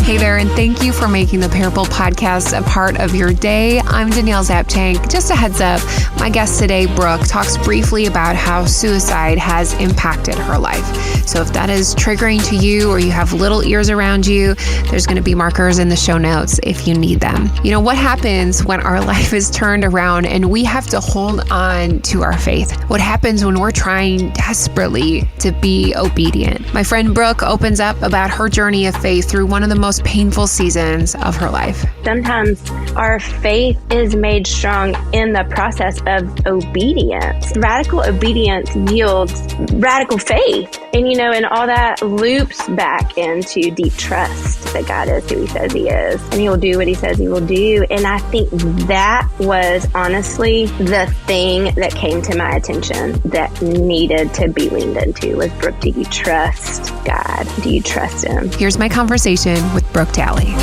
Hey there, and thank you for making the Parable Podcast a part of your day. I'm Danielle Zapchenk. Just a heads up, my guest today, Brooke, talks briefly about how suicide has impacted her life. So if that is triggering to you or you have little ears around you, there's going to be markers in the show notes if you need them. You know, what happens when our life is turned around and we have to hold on to our faith? What happens when we're trying desperately to be obedient? My friend Brooke opens up about her journey of faith through one of the most painful seasons of her life. Sometimes our faith is made strong in the process of obedience. Radical obedience yields radical faith. And all that loops back into deep trust that God is who he says he is. And he will do what he says he will do. And I think that was honestly the thing that came to my attention that needed to be leaned into was, Brooke, do you trust God? Do you trust him? Here's my conversation with Brooke Talley.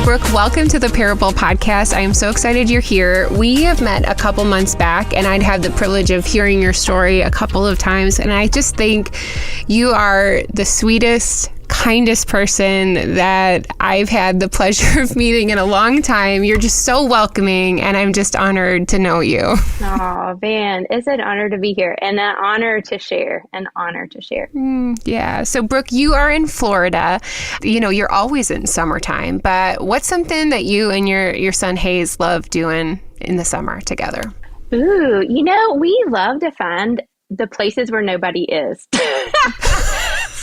Brooke, welcome to the Parable Podcast. I am so excited you're here. We have met a couple months back, and I'd had the privilege of hearing your story a couple of times, and I just think you are the sweetest, kindest person that I've had the pleasure of meeting in a long time. You're just so welcoming, and I'm just honored to know you. Oh, man, it's an honor to be here and an honor to share. Yeah. So, Brooke, you are in Florida. You're always in summertime, but what's something that you and your son Hayes love doing in the summer together? Ooh, we love to find the places where nobody is.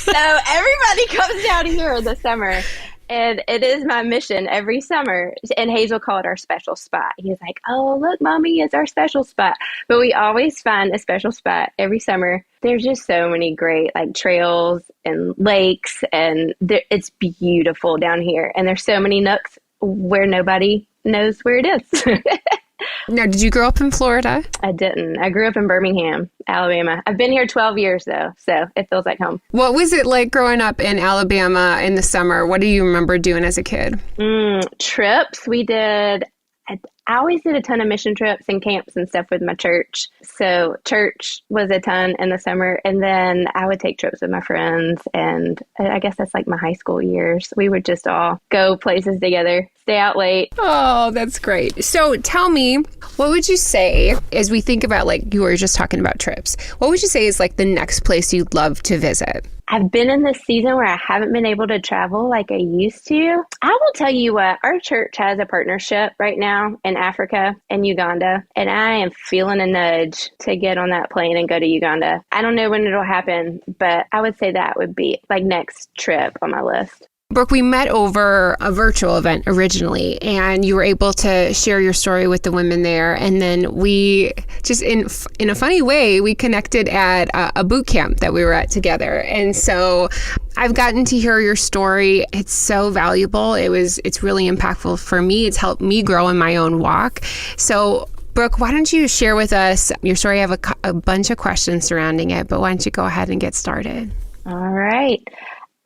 So everybody comes down here in the summer, and it is my mission every summer. And Hayes will call it our special spot. He's like, "Oh, look, Mommy, it's our special spot." But we always find a special spot every summer. There's just so many great trails and lakes, and it's beautiful down here. And there's so many nooks where nobody knows where it is. Now, did you grow up in Florida? I didn't. I grew up in Birmingham, Alabama. I've been here 12 years, though, so it feels like home. What was it like growing up in Alabama in the summer? What do you remember doing as a kid? Trips. I always did a ton of mission trips and camps and stuff with my church. So church was a ton in the summer. And then I would take trips with my friends. And I guess that's like my high school years. We would just all go places together, stay out late. Oh, that's great. So tell me, what would you say, as we think about, you were just talking about trips, what would you say is the next place you'd love to visit? I've been in this season where I haven't been able to travel like I used to. I will tell you what, our church has a partnership right now in Africa and Uganda, and I am feeling a nudge to get on that plane and go to Uganda. I don't know when it'll happen, but I would say that would be next trip on my list. Brooke, we met over a virtual event originally, and you were able to share your story with the women there. And then we just, in a funny way, we connected at a boot camp that we were at together. And so I've gotten to hear your story. It's so valuable. It's really impactful for me. It's helped me grow in my own walk. So Brooke, why don't you share with us your story? I have a bunch of questions surrounding it, but why don't you go ahead and get started? All right.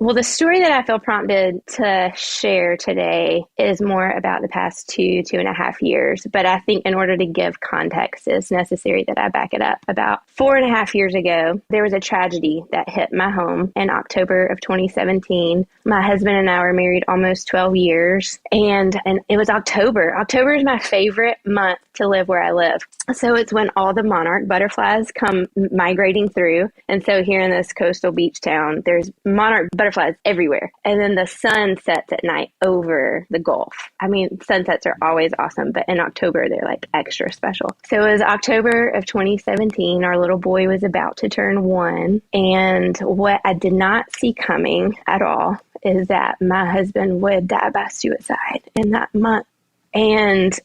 Well, the story that I feel prompted to share today is more about the past 2.5 years. But I think in order to give context, it's necessary that I back it up. About 4.5 years ago, there was a tragedy that hit my home in October of 2017. My husband and I were married almost 12 years, and it was October. October is my favorite month to live where I live. So it's when all the monarch butterflies come migrating through. And so here in this coastal beach town, there's monarch butterflies everywhere. And then the sun sets at night over the Gulf. I mean, sunsets are always awesome, but in October, they're extra special. So it was October of 2017. Our little boy was about to turn 1. And what I did not see coming at all is that my husband would die by suicide in that month. And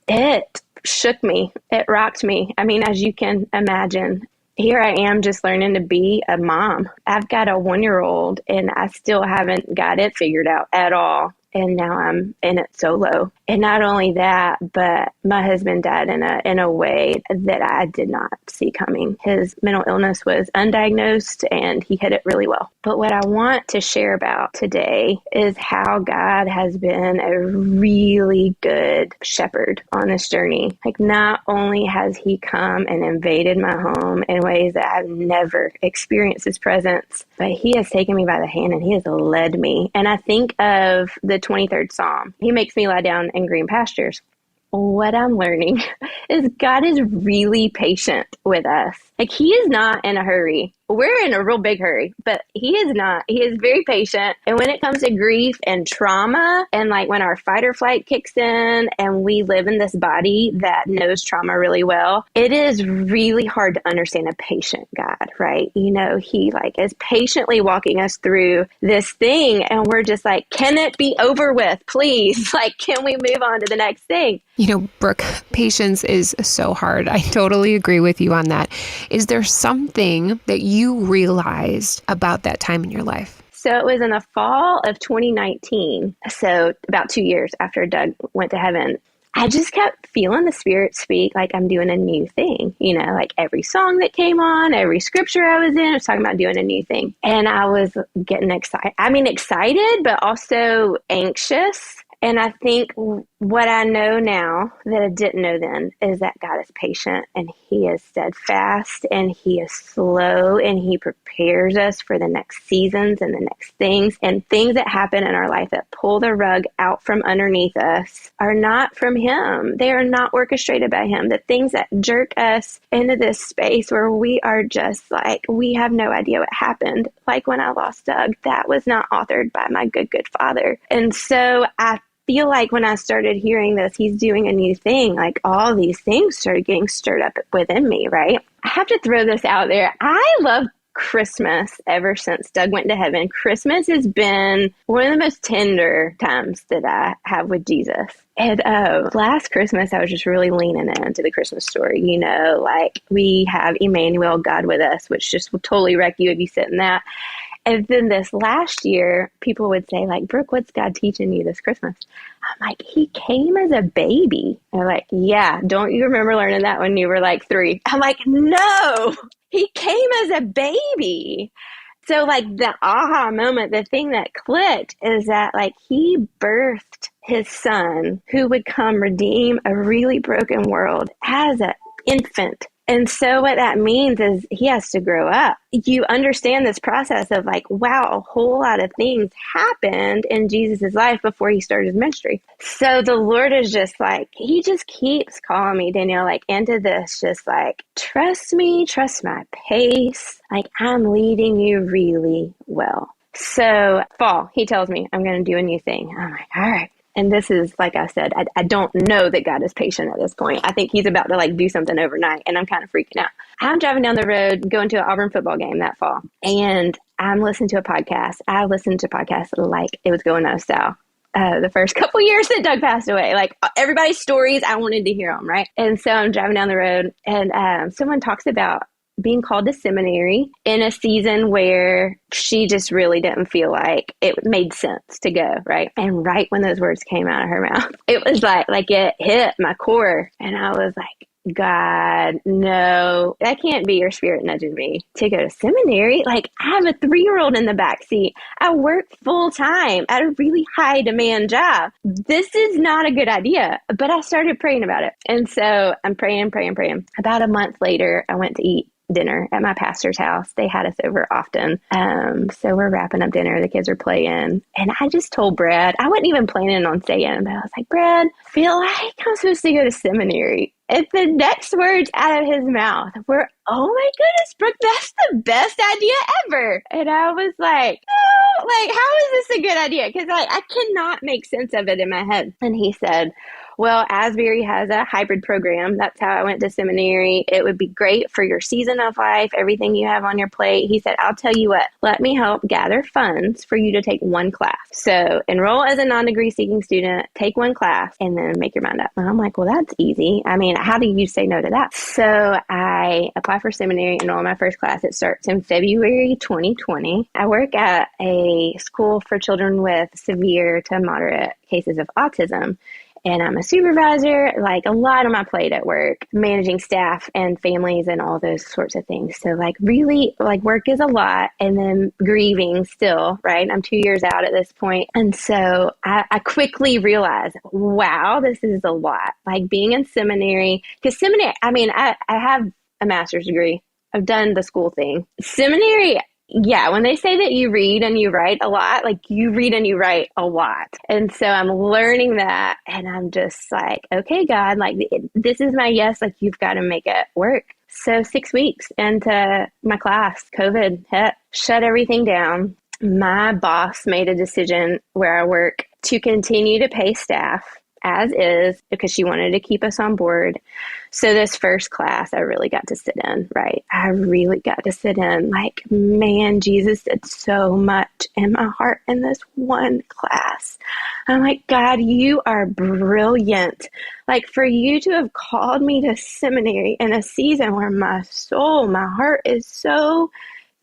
it shook me. It rocked me. I mean, as you can imagine, here I am just learning to be a mom. I've got a 1-year-old and I still haven't got it figured out at all. and now I'm in it solo. And not only that, but my husband died in a way that I did not see coming. His mental illness was undiagnosed and he hid it really well. But what I want to share about today is how God has been a really good shepherd on this journey. Like, not only has he come and invaded my home in ways that I've never experienced his presence, but he has taken me by the hand and he has led me. And I think of the 23rd Psalm. He makes me lie down in green pastures. What I'm learning is God is really patient with us. Like, he is not in a hurry. We're in a real big hurry, but he is not. He is very patient. And when it comes to grief and trauma, and like when our fight or flight kicks in and we live in this body that knows trauma really well, it is really hard to understand a patient God, right? You know, he like is patiently walking us through this thing. And we're just like, can it be over with, please? Like, can we move on to the next thing? You know, Brooke, patience is so hard. I totally agree with you on that. Is there something that you realized about that time in your life? So it was in the fall of 2019. So about 2 years after Doug went to heaven, I just kept feeling the Spirit speak like I'm doing a new thing. You know, like every song that came on, every scripture I was in, was talking about doing a new thing. And I was getting excited. I mean, excited, but also anxious. And I think what I know now that I didn't know then is that God is patient and he is steadfast and he is slow and he prepares us for the next seasons and the next things. And things that happen in our life that pull the rug out from underneath us are not from him. They are not orchestrated by him. The things that jerk us into this space where we are just like, we have no idea what happened. Like when I lost Doug, that was not authored by my good father. And so I feel like when I started hearing this, he's doing a new thing, like all these things started getting stirred up within me, right? I have to throw this out there. I love Christmas ever since Doug went to heaven. Christmas has been one of the most tender times that I have with Jesus. And last Christmas, I was just really leaning into the Christmas story. You know, like we have Emmanuel, God with us, which just will totally wreck you if you sit in that. And then this last year, people would say, like, Brooke, what's God teaching you this Christmas? I'm like, he came as a baby. And they're like, yeah, don't you remember learning that when you were like 3? I'm like, no, he came as a baby. So like the aha moment, the thing that clicked is that like he birthed his son who would come redeem a really broken world as an infant. And so what that means is he has to grow up. You understand this process of like, wow, a whole lot of things happened in Jesus' life before he started his ministry. So the Lord is just like, he just keeps calling me, Danielle, like into this, just like, trust me, trust my pace. Like I'm leading you really well. So fall, he tells me I'm going to do a new thing. I'm like, all right. And this is, like I said, I don't know that God is patient at this point. I think he's about to like do something overnight and I'm kind of freaking out. I'm driving down the road, going to an Auburn football game that fall. And I'm listening to a podcast. I listened to podcasts like it was going out of style. The first couple years that Doug passed away, like everybody's stories, I wanted to hear them, right? And so I'm driving down the road and someone talks about being called to seminary in a season where she just really didn't feel like it made sense to go, right? And right when those words came out of her mouth, it was like it hit my core. And I was like, God, no, that can't be your Spirit nudging me to go to seminary. Like I have a 3-year-old in the back seat. I work full time at a really high demand job. This is not a good idea, but I started praying about it. And so I'm praying. About a month later, I went to eat dinner at my pastor's house. They had us over often. So we're wrapping up dinner. The kids are playing. And I just told Brad, I wasn't even planning on saying, but I was like, Brad, I feel like I'm supposed to go to seminary. And the next words out of his mouth were, oh my goodness, Brooke, that's the best idea ever. And I was like, no, like, how is this a good idea? Because I cannot make sense of it in my head. And he said, well, Asbury has a hybrid program. That's how I went to seminary. It would be great for your season of life, everything you have on your plate. He said, I'll tell you what, let me help gather funds for you to take one class. So enroll as a non-degree seeking student, take one class, and then make your mind up. And I'm like, well, that's easy. I mean, how do you say no to that? So I apply for seminary, enroll in my first class. It starts in February 2020. I work at a school for children with severe to moderate cases of autism. And I'm a supervisor, like a lot on my plate at work, managing staff and families and all those sorts of things. So like really like work is a lot, and then grieving still, right? I'm 2 years out at this point. And so I quickly realized, wow, this is a lot. Like being in seminary, because seminary, I mean, I have a master's degree. I've done the school thing. Seminary, yeah, when they say that you read and you write a lot, like you read and you write a lot. And so I'm learning that, and I'm just like, okay, God, like this is my yes, like you've got to make it work. So 6 weeks into my class, COVID hit, shut everything down. My boss made a decision where I work to continue to pay staff as is because she wanted to keep us on board. So this first class, I really got to sit in, right? I really got to sit in. Like, man, Jesus did so much in my heart in this one class. I'm like, God, you are brilliant. Like for you to have called me to seminary in a season where my soul, my heart is so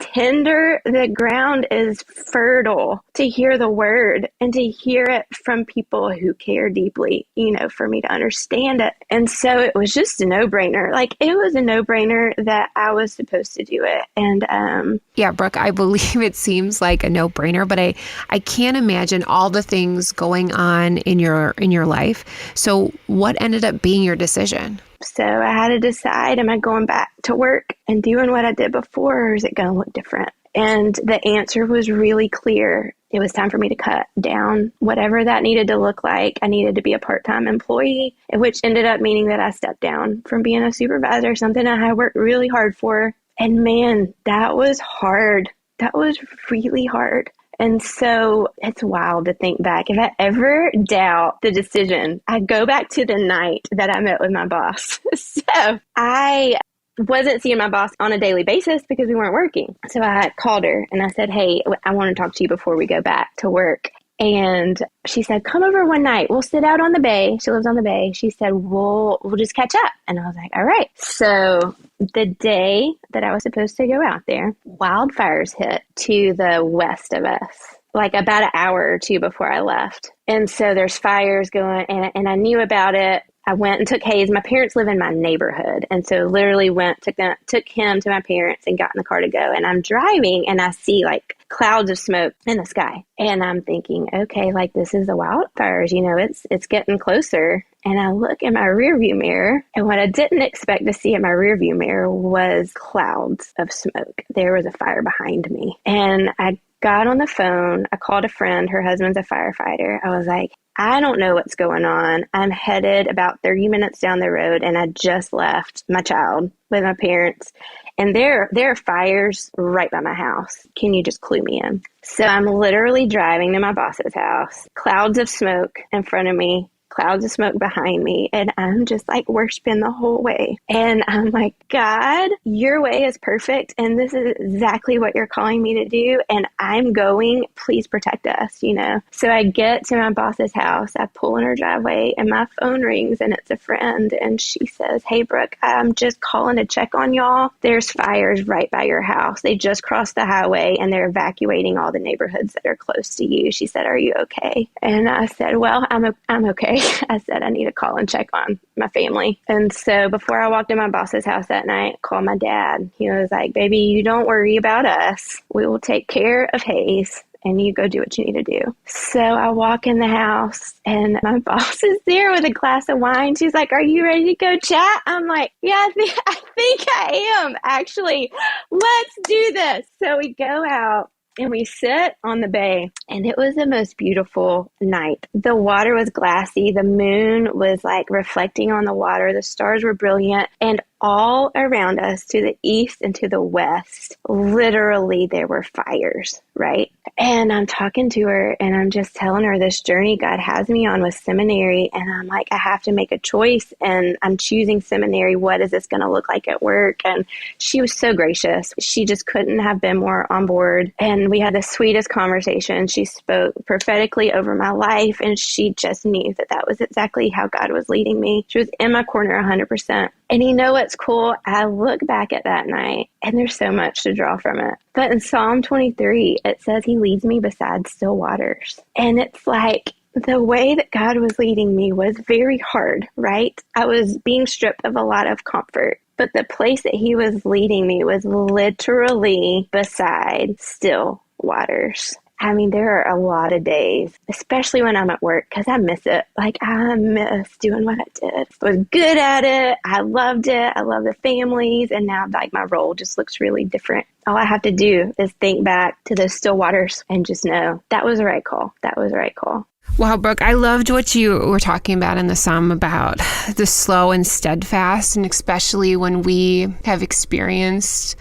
tender, the ground is fertile to hear the word and to hear it from people who care deeply, you know, for me to understand it. And so it was just a no-brainer. Like it was a no-brainer that I was supposed to do it. And yeah, Brooke, I believe it seems like a no-brainer, but I can't imagine all the things going on in your life. So what ended up being your decision? So I had to decide, am I going back to work and doing what I did before, or is it going to look different? And the answer was really clear. It was time for me to cut down whatever that needed to look like. I needed to be a part-time employee, which ended up meaning that I stepped down from being a supervisor, something I had worked really hard for. And man, that was hard. That was really hard. And so it's wild to think back. If I ever doubt the decision, I go back to the night that I met with my boss. So I wasn't seeing my boss on a daily basis because we weren't working. So I called her and I said, hey, I want to talk to you before we go back to work. And she said, come over one night. We'll sit out on the bay. She lives on the bay. She said, we'll just catch up. And I was like, all right. So the day that I was supposed to go out there, wildfires hit to the west of us, like about an hour or two before I left. And so there's fires going, and I knew about it. I went and took Hayes. My parents live in my neighborhood. And so literally took him to my parents and got in the car to go. And I'm driving and I see like clouds of smoke in the sky. And I'm thinking, okay, like this is the wildfires, you know, it's getting closer. And I look in my rearview mirror, and what I didn't expect to see in my rearview mirror was clouds of smoke. There was a fire behind me. And I got on the phone. I called a friend. Her husband's a firefighter. I was like, I don't know what's going on. I'm headed about 30 minutes down the road, and I just left my child with my parents. And there are fires right by my house. Can you just clue me in? So I'm literally driving to my boss's house, clouds of smoke in front of me, clouds of smoke behind me, and I'm just like worshiping the whole way. And I'm like, God, your way is perfect, and this is exactly what you're calling me to do, and I'm going. Please protect us, you know? So I get to my boss's house, I pull in her driveway, and my phone rings, and it's a friend, and she says, hey, Brooke, I'm just calling to check on y'all. There's fires right by your house. They just crossed the highway, and they're evacuating all the neighborhoods that are close to you. She said, are you okay? And I said, well, I'm okay. I said, I need to call and check on my family. And so before I walked in my boss's house that night, I called my dad. He was like, baby, you don't worry about us. We will take care of Hayes, and you go do what you need to do. So I walk in the house, and my boss is there with a glass of wine. She's like, are you ready to go chat? I'm like, yeah, I think I am, actually. Let's do this. So we go out. And we sit on the bay, and it was the most beautiful night. The water was glassy. The moon was like reflecting on the water. The stars were brilliant. And all around us, to the east and to the west, literally there were fires, right? And I'm talking to her and I'm just telling her this journey God has me on with seminary. And I'm like, I have to make a choice and I'm choosing seminary. What is this going to look like at work? And she was so gracious. She just couldn't have been more on board. And we had the sweetest conversation. She spoke prophetically over my life and she just knew that that was exactly how God was leading me. She was in my corner 100%. And you know what's cool? I look back at that night and there's so much to draw from it. But in Psalm 23, it says he leads me beside still waters. And it's like the way that God was leading me was very hard, right? I was being stripped of a lot of comfort. But the place that he was leading me was literally beside still waters. I mean, there are a lot of days, especially when I'm at work, because I miss it. Like, I miss doing what I did. I was good at it. I loved it. I love the families. And now, like, my role just looks really different. All I have to do is think back to those still waters and just know that was the right call. That was the right call. Wow, Brooke, I loved what you were talking about in the psalm about the slow and steadfast, and especially when we have experienced,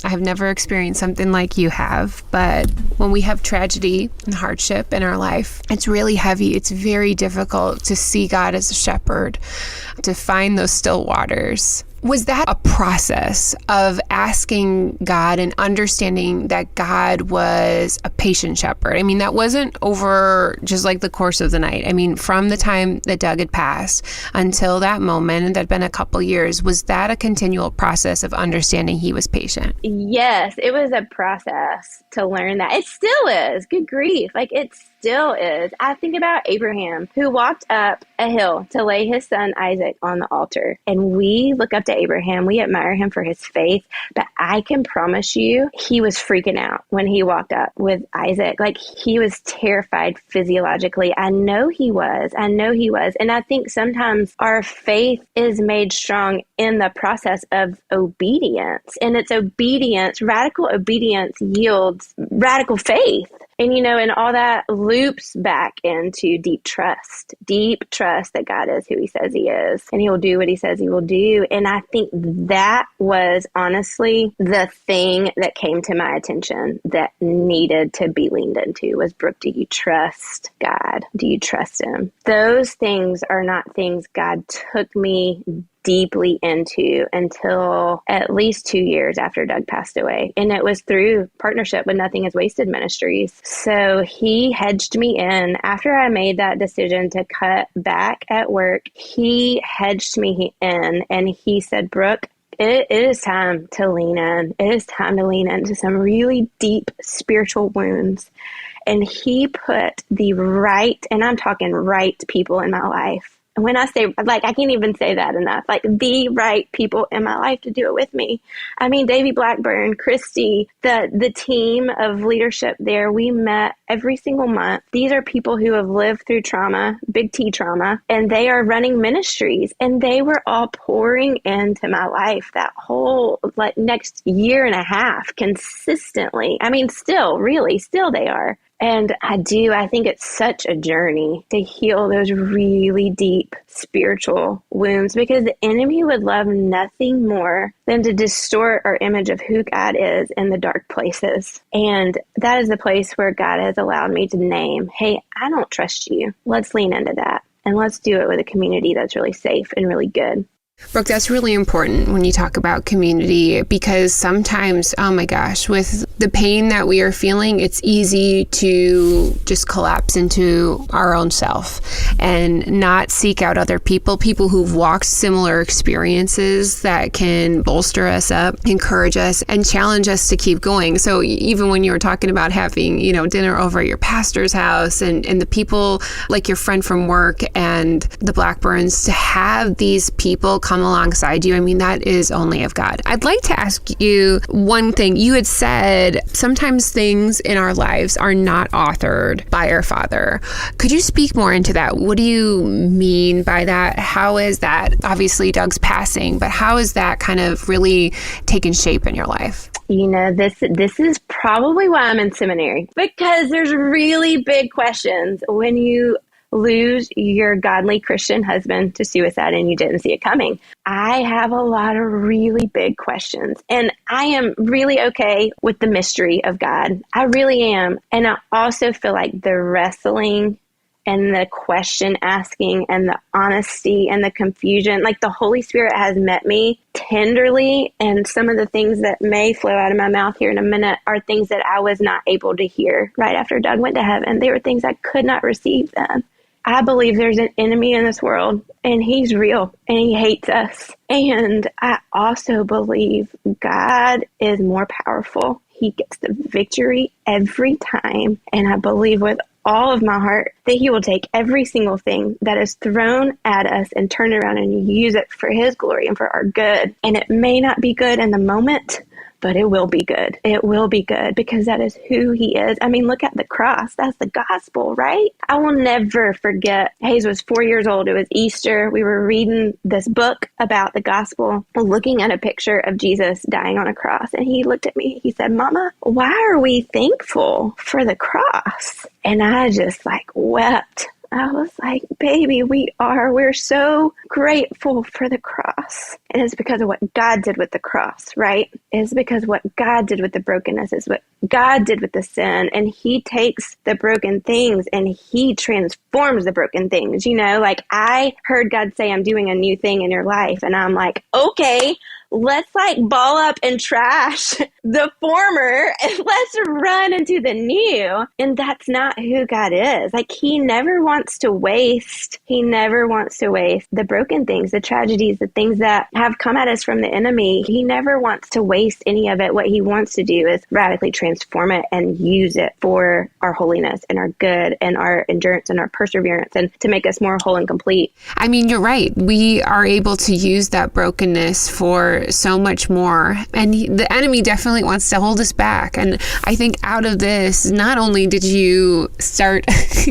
I have never experienced something like you have, but when we have tragedy and hardship in our life, it's really heavy. It's very difficult to see God as a shepherd, to find those still waters. Was that a process of asking God and understanding that God was a patient shepherd? I mean, that wasn't over just like the course of the night. I mean, from the time that Doug had passed until that moment, and that'd been a couple years, was that a continual process of understanding he was patient? Yes, it was a process to learn that. It still is. Good grief. Like, it still is. I think about Abraham, who walked up a hill to lay his son Isaac on the altar. And we look up to Abraham. We admire him for his faith. But I can promise you, he was freaking out when he walked up with Isaac. Like, he was terrified physiologically. I know he was. And I think sometimes our faith is made strong in the process of obedience. And it's obedience. Radical obedience yields radical faith. And, you know, and all that loops back into deep trust that God is who he says he is, and he will do what he says he will do. And I think that was honestly the thing that came to my attention that needed to be leaned into was, Brooke, do you trust God? Do you trust him? Those things are not things God took me deeply into until at least 2 years after Doug passed away. And it was through partnership with Nothing is Wasted Ministries. So he hedged me in. After I made that decision to cut back at work, he hedged me in and he said, Brooke, it is time to lean in. It is time to lean into some really deep spiritual wounds. And he put the right, and I'm talking right people in my life. And when I say, like, I can't even say that enough, like the right people in my life to do it with me. I mean, Davey Blackburn, Christy, the team of leadership there, we met every single month. These are people who have lived through trauma, big T trauma, and they are running ministries. And they were all pouring into my life that whole next year and a half consistently. I mean, still they are. And I think it's such a journey to heal those really deep spiritual wounds, because the enemy would love nothing more than to distort our image of who God is in the dark places. And that is the place where God has allowed me to name, hey, I don't trust you. Let's lean into that. And let's do it with a community that's really safe and really good. Brooke, that's really important when you talk about community, because sometimes, oh my gosh, with the pain that we are feeling, it's easy to just collapse into our own self and not seek out other people who've walked similar experiences that can bolster us up, encourage us, and challenge us to keep going. So even when you were talking about having, dinner over at your pastor's house and the people like your friend from work and the Blackburns, to have these people come alongside you, I mean, that is only of God. I'd like to ask you one thing. You had said sometimes things in our lives are not authored by our Father. Could you speak more into that? What do you mean by that? How is that, obviously Doug's passing, but how is that kind of really taken shape in your life? This is probably why I'm in seminary, because there's really big questions when you lose your godly Christian husband to suicide and you didn't see it coming? I have a lot of really big questions, and I am really okay with the mystery of God. I really am. And I also feel like the wrestling and the question asking and the honesty and the confusion, like the Holy Spirit has met me tenderly. And some of the things that may flow out of my mouth here in a minute are things that I was not able to hear right after Doug went to heaven. They were things I could not receive then. I believe there's an enemy in this world, and he's real, and he hates us. And I also believe God is more powerful. He gets the victory every time. And I believe with all of my heart that he will take every single thing that is thrown at us and turn it around and use it for his glory and for our good. And it may not be good in the moment, but it will be good. It will be good because that is who he is. I mean, look at the cross. That's the gospel, right? I will never forget. Hayes was 4 years old. It was Easter. We were reading this book about the gospel, looking at a picture of Jesus dying on a cross. And he looked at me. He said, "Mama, why are we thankful for the cross?" And I just wept. I was like, baby, we're so grateful for the cross. And it's because of what God did with the cross, right? It's because what God did with the brokenness is what God did with the sin. And he takes the broken things and he transforms the broken things. I heard God say, "I'm doing a new thing in your life." And I'm like, okay, let's ball up and trash the former and let's run into the new. And that's not who God is. He never wants to waste. He never wants to waste the broken things, the tragedies, the things that have come at us from the enemy. He never wants to waste any of it. What he wants to do is radically transform it and use it for our holiness and our good and our endurance and our perseverance and to make us more whole and complete. I mean, you're right. We are able to use that brokenness for so much more. And the enemy definitely wants to hold us back. And I think out of this, not only did you start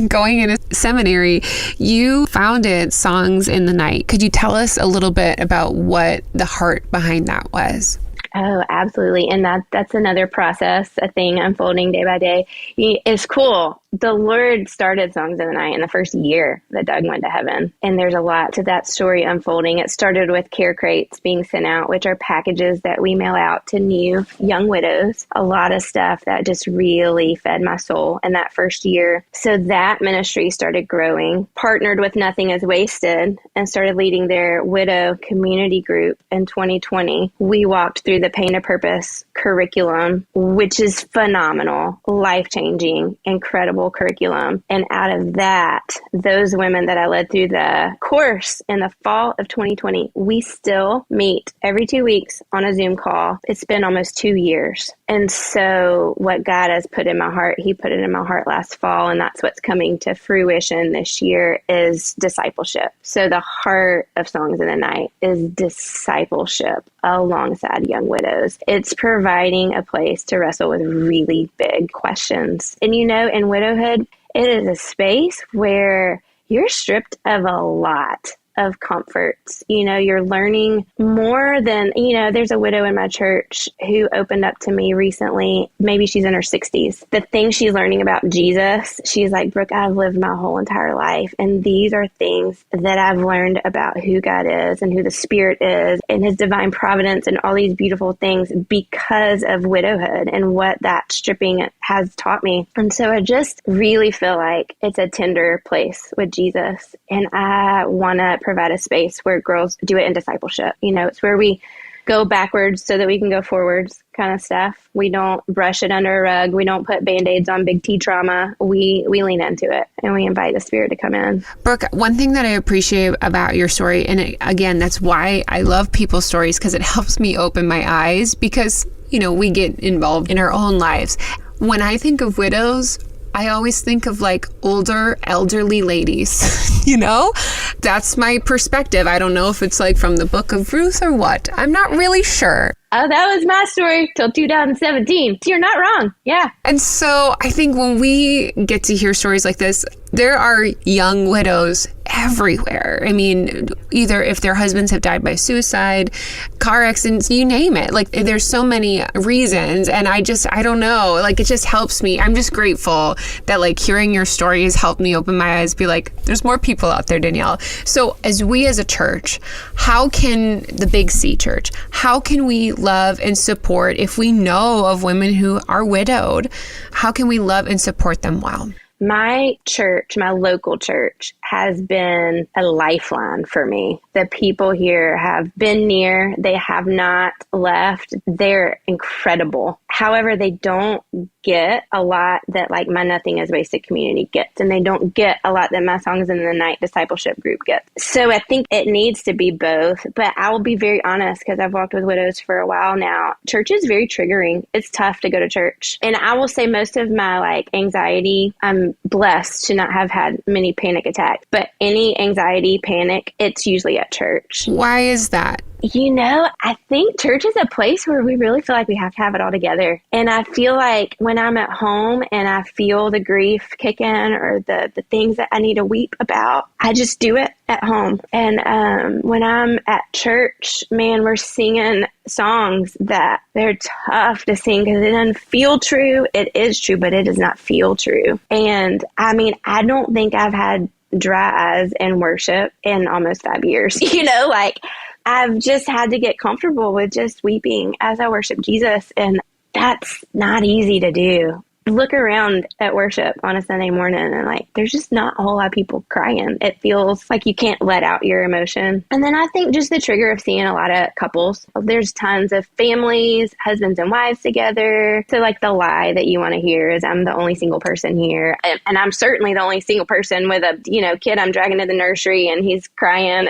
going into seminary, you founded Songs in the Night. Could you tell us a little bit about what the heart behind that was? Oh, absolutely. And that's another process, a thing unfolding day by day. It's cool. The Lord started Songs in the Night in the first year that Doug went to heaven. And there's a lot to that story unfolding. It started with care crates being sent out, which are packages that we mail out to new young widows. A lot of stuff that just really fed my soul in that first year. So that ministry started growing, partnered with Nothing is Wasted, and started leading their widow community group in 2020. We walked through the Pain to Purpose curriculum, which is phenomenal, life-changing, incredible curriculum. And out of that, those women that I led through the course in the fall of 2020, we still meet every 2 weeks on a Zoom call. It's been almost 2 years. And so what God has put in my heart, he put it in my heart last fall, and that's what's coming to fruition this year is discipleship. So the heart of Songs in the Night is discipleship alongside young widows. It's providing a place to wrestle with really big questions. And in widowhood, it is a space where you're stripped of a lot of comforts. You're learning more than, there's a widow in my church who opened up to me recently. Maybe she's in her 60s. The thing she's learning about Jesus, she's like, "Brooke, I've lived my whole entire life. And these are things that I've learned about who God is and who the Spirit is and his divine providence and all these beautiful things because of widowhood and what that stripping has taught me." And so I just really feel like it's a tender place with Jesus. And I want to provide a space where girls do it in discipleship. It's where we go backwards so that we can go forwards kind of stuff. We don't brush it under a rug. We don't put Band-Aids on big T trauma. We lean into it and we invite the Spirit to come in. Brooke, one thing that I appreciate about your story, and again, that's why I love people's stories, because it helps me open my eyes because, we get involved in our own lives. When I think of widows, I always think of older, elderly ladies, That's my perspective. I don't know if it's from the book of Ruth or what. I'm not really sure. Oh, that was my story till 2017. You're not wrong. Yeah. And so I think when we get to hear stories like this, there are young widows everywhere. I mean, either if their husbands have died by suicide, car accidents, you name it. Like, there's so many reasons. And I don't know, like, it just helps me. I'm just grateful that, like, hearing your story has helped me open my eyes, be like, there's more people out there, Danielle. So as we as a church, how can the Big C Church, how can we love and support if we know of women who are widowed? How can we love and support them well? My church, my local church, has been a lifeline for me. The people here have been near. They have not left. They're incredible. However, they don't get a lot that, like, my Nothing is Wasted community gets, and they don't get a lot that my Songs in the Night discipleship group gets. So I think it needs to be both, but I will be very honest, because I've walked with widows for a while now. Church is very triggering. It's tough to go to church. And I will say most of my, like, anxiety, I'm blessed to not have had many panic attacks, but any anxiety, panic, it's usually at church. Why is that? You know, I think church is a place where we really feel like we have to have it all together. And I feel like when I'm at home and I feel the grief kick in, or the things that I need to weep about, I just do it at home. And when I'm at church, man, we're singing songs that they're tough to sing because it doesn't feel true. It is true, but it does not feel true. And I mean, I don't think I've had dry eyes in worship in almost 5 years. You know, like, I've just had to get comfortable with just weeping as I worship Jesus. And that's not easy to do. Look around at worship on a Sunday morning and, like, there's just not a whole lot of people crying. It feels like you can't let out your emotion. And then I think just the trigger of seeing a lot of couples. There's tons of families, husbands and wives together. So, like, the lie that you want to hear is I'm the only single person here. And I'm certainly the only single person with a, kid I'm dragging to the nursery and he's crying.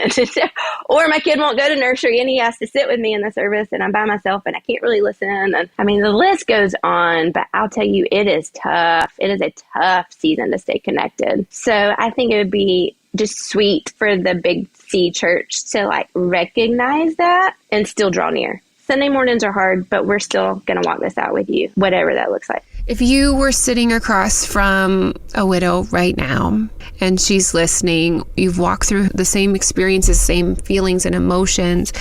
Or my kid won't go to nursery and he has to sit with me in the service and I'm by myself and I can't really listen. And I mean, the list goes on, but I'll tell you, it is tough. It is a tough season to stay connected. So I think it would be just sweet for the Big C Church to, like, recognize that and still draw near. Sunday mornings are hard, but we're still going to walk this out with you, whatever that looks like. If you were sitting across from a widow right now and she's listening, you've walked through the same experiences, same feelings and emotions,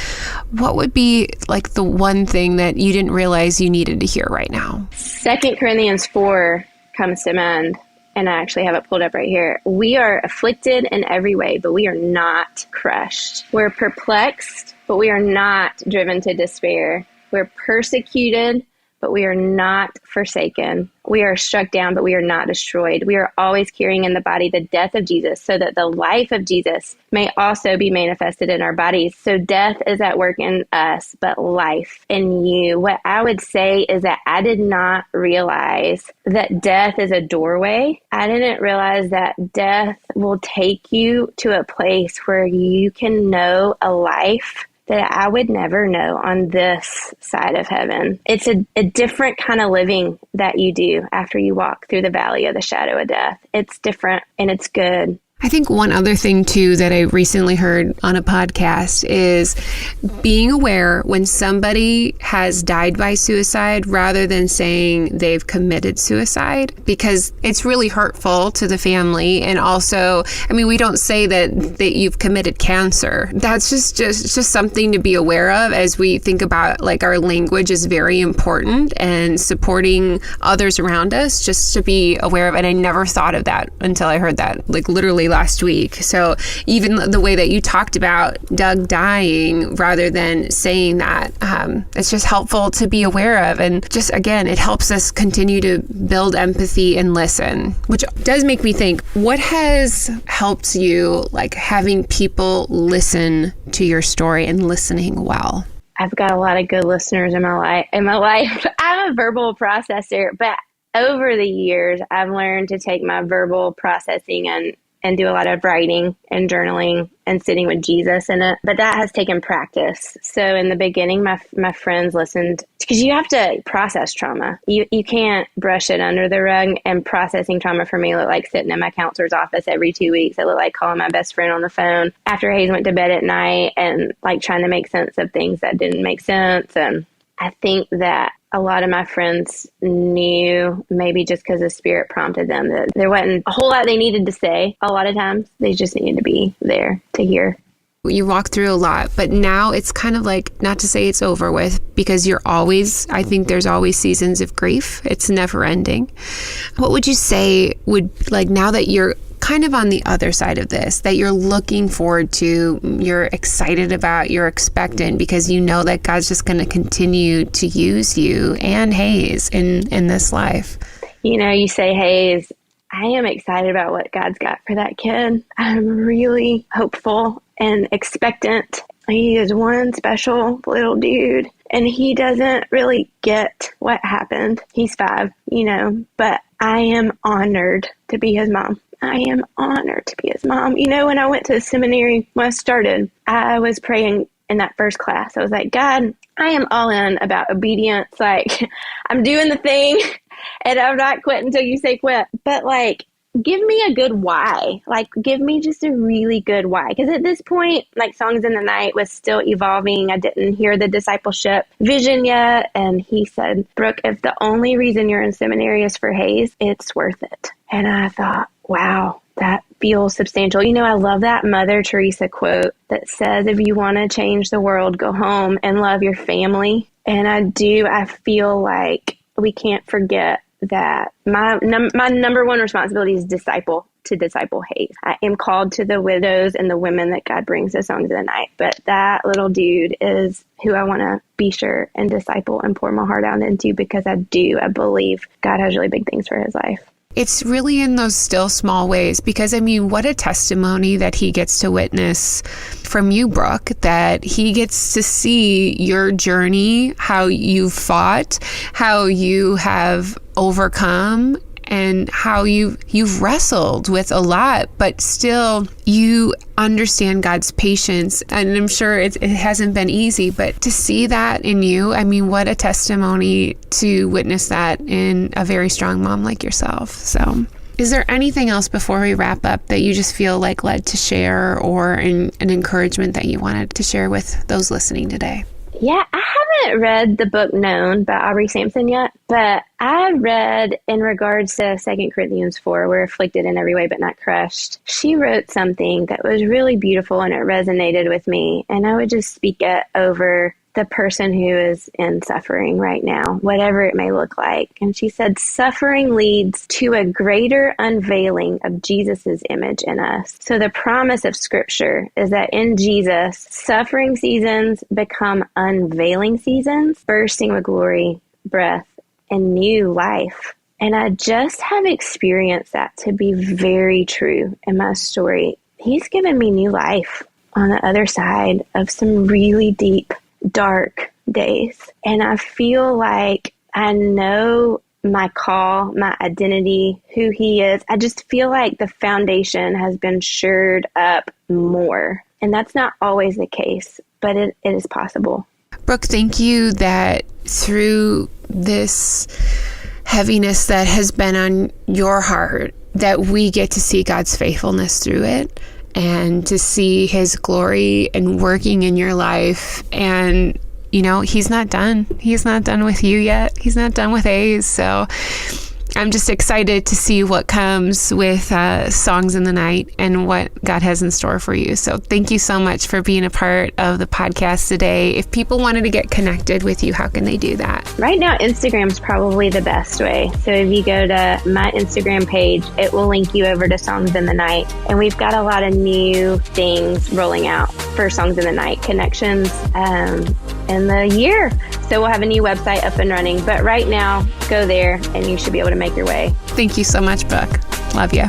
what would be, like, the one thing that you didn't realize you needed to hear right now? 2 Corinthians 4 comes to mind, and I actually have it pulled up right here. We are afflicted in every way, but we are not crushed. We're perplexed, but we are not driven to despair. We're persecuted, but we are not forsaken. We are struck down, but we are not destroyed. We are always carrying in the body the death of Jesus, so that the life of Jesus may also be manifested in our bodies. So death is at work in us, but life in you. What I would say is that I did not realize that death is a doorway. I didn't realize that death will take you to a place where you can know a life that I would never know on this side of heaven. It's a different kind of living that you do after you walk through the valley of the shadow of death. It's different and it's good. I think one other thing, too, that I recently heard on a podcast is being aware when somebody has died by suicide rather than saying they've committed suicide, because it's really hurtful to the family. And also, I mean, we don't say that you've committed cancer. That's just something to be aware of as we think about, like, our language is very important and supporting others around us, just to be aware of. And I never thought of that until I heard that, like, literally last week. So even the way that you talked about Doug dying, rather than saying that, it's just helpful to be aware of. And just, again, it helps us continue to build empathy and listen, which does make me think, what has helped you, like, having people listen to your story and listening well? I've got a lot of good listeners in my life. I'm a verbal processor, but over the years, I've learned to take my verbal processing and do a lot of writing and journaling and sitting with Jesus in it. But that has taken practice. So in the beginning, my friends listened, because you have to process trauma. You can't brush it under the rug. And processing trauma for me looked like sitting in my counselor's office every 2 weeks. It looked like calling my best friend on the phone after Hayes went to bed at night and, like, trying to make sense of things that didn't make sense. And I think that a lot of my friends knew, maybe just because the Spirit prompted them, that there wasn't a whole lot they needed to say. A lot of times they just needed to be there to hear. You walk through a lot, but now it's kind of like, not to say it's over with, because I think there's always seasons of grief. It's never ending. What would you say would, like, now that you're kind of on the other side of this, that you're looking forward to, you're excited about, you're expectant, because you know that God's just going to continue to use you and Hayes in this life? You know, you say Hayes, I am excited about what God's got for that kid. I'm really hopeful and expectant. He is one special little dude, and he doesn't really get what happened. He's 5, but I am honored to be his mom. I am honored to be his mom. When I went to seminary, when I started, I was praying in that first class. I was like, God, I am all in about obedience. Like, I'm doing the thing and I'm not quitting until you say quit. But like, give me a good why. Like, give me just a really good why. Because at this point, like, Songs in the Night was still evolving. I didn't hear the discipleship vision yet. And he said, Brooke, if the only reason you're in seminary is for Hayes, it's worth it. And I thought, wow, that feels substantial. I love that Mother Teresa quote that says, if you want to change the world, go home and love your family. And I feel like we can't forget that my number one responsibility is to disciple Hayes. I am called to the widows and the women that God brings to Songs of the Night. But that little dude is who I want to be sure and disciple and pour my heart out into, because I believe God has really big things for his life. It's really in those still small ways, because what a testimony that he gets to witness from you, Brooke, that he gets to see your journey, how you've fought, how you have overcome, and how you've wrestled with a lot, but still you understand God's patience. And I'm sure it hasn't been easy, but to see that in you, what a testimony to witness that in a very strong mom like yourself. So is there anything else before we wrap up that you just feel like led to share, or an encouragement that you wanted to share with those listening today? Yeah, I haven't read the book Known by Aubrey Sampson yet, but I read in regards to 2 Corinthians 4, we're afflicted in every way but not crushed. She wrote something that was really beautiful and it resonated with me. And I would just speak it over the person who is in suffering right now, whatever it may look like. And she said, suffering leads to a greater unveiling of Jesus's image in us. So the promise of Scripture is that in Jesus, suffering seasons become unveiling seasons, bursting with glory, breath, and new life. And I just have experienced that to be very true in my story. He's given me new life on the other side of some really deep, dark days. And I feel like I know my call, my identity, who he is. I just feel like the foundation has been shored up more. And that's not always the case, but it is possible. Brooke, thank you that through this heaviness that has been on your heart, that we get to see God's faithfulness through it, and to see his glory and working in your life. And, he's not done. He's not done with you yet. He's not done with A's. So I'm just excited to see what comes with Songs in the Night and what God has in store for you. So thank you so much for being a part of the podcast today. If people wanted to get connected with you, how can they do that? Right now, Instagram's probably the best way. So if you go to my Instagram page, it will link you over to Songs in the Night. And we've got a lot of new things rolling out for Songs in the Night connections in the year. So we'll have a new website up and running. But right now, go there and you should be able to make your way. Thank you so much, Brooke. Love you.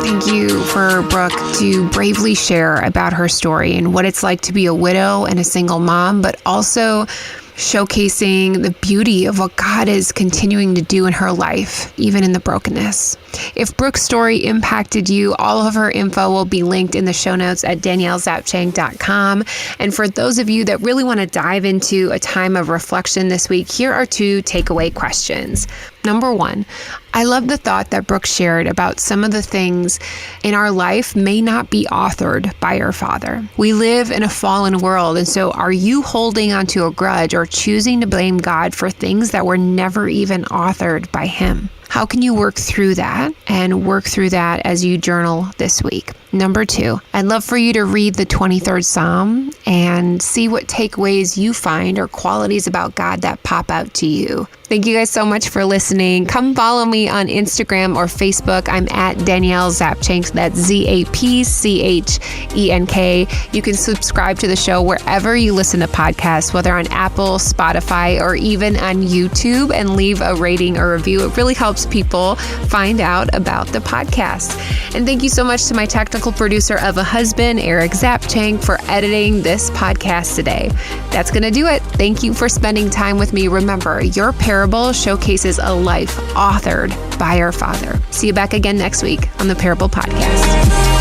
Thank you for Brooke to bravely share about her story and what it's like to be a widow and a single mom, but also showcasing the beauty of what God is continuing to do in her life, even in the brokenness. If Brooke's story impacted you, all of her info will be linked in the show notes at daniellezapchenk.com. And for those of you that really want to dive into a time of reflection this week, here are 2 takeaway questions. Number one, I love the thought that Brooke shared about some of the things in our life may not be authored by our Father. We live in a fallen world, and so are you holding onto a grudge or choosing to blame God for things that were never even authored by Him? How can you work through that and work through that as you journal this week? Number two, I'd love for you to read the 23rd Psalm and see what takeaways you find or qualities about God that pop out to you. Thank you guys so much for listening. Come follow me on Instagram or Facebook. I'm at Danielle Zapchenk. That's Zapchenk. You can subscribe to the show wherever you listen to podcasts, whether on Apple, Spotify, or even on YouTube, and leave a rating or review. It really helps people find out about the podcast. And thank you so much to my technical producer of a husband, Eric Zapchenk, for editing this podcast today. That's going to do it. Thank you for spending time with me. Remember, your parable showcases a life authored by our Father. See you back again next week on the Parable Podcast.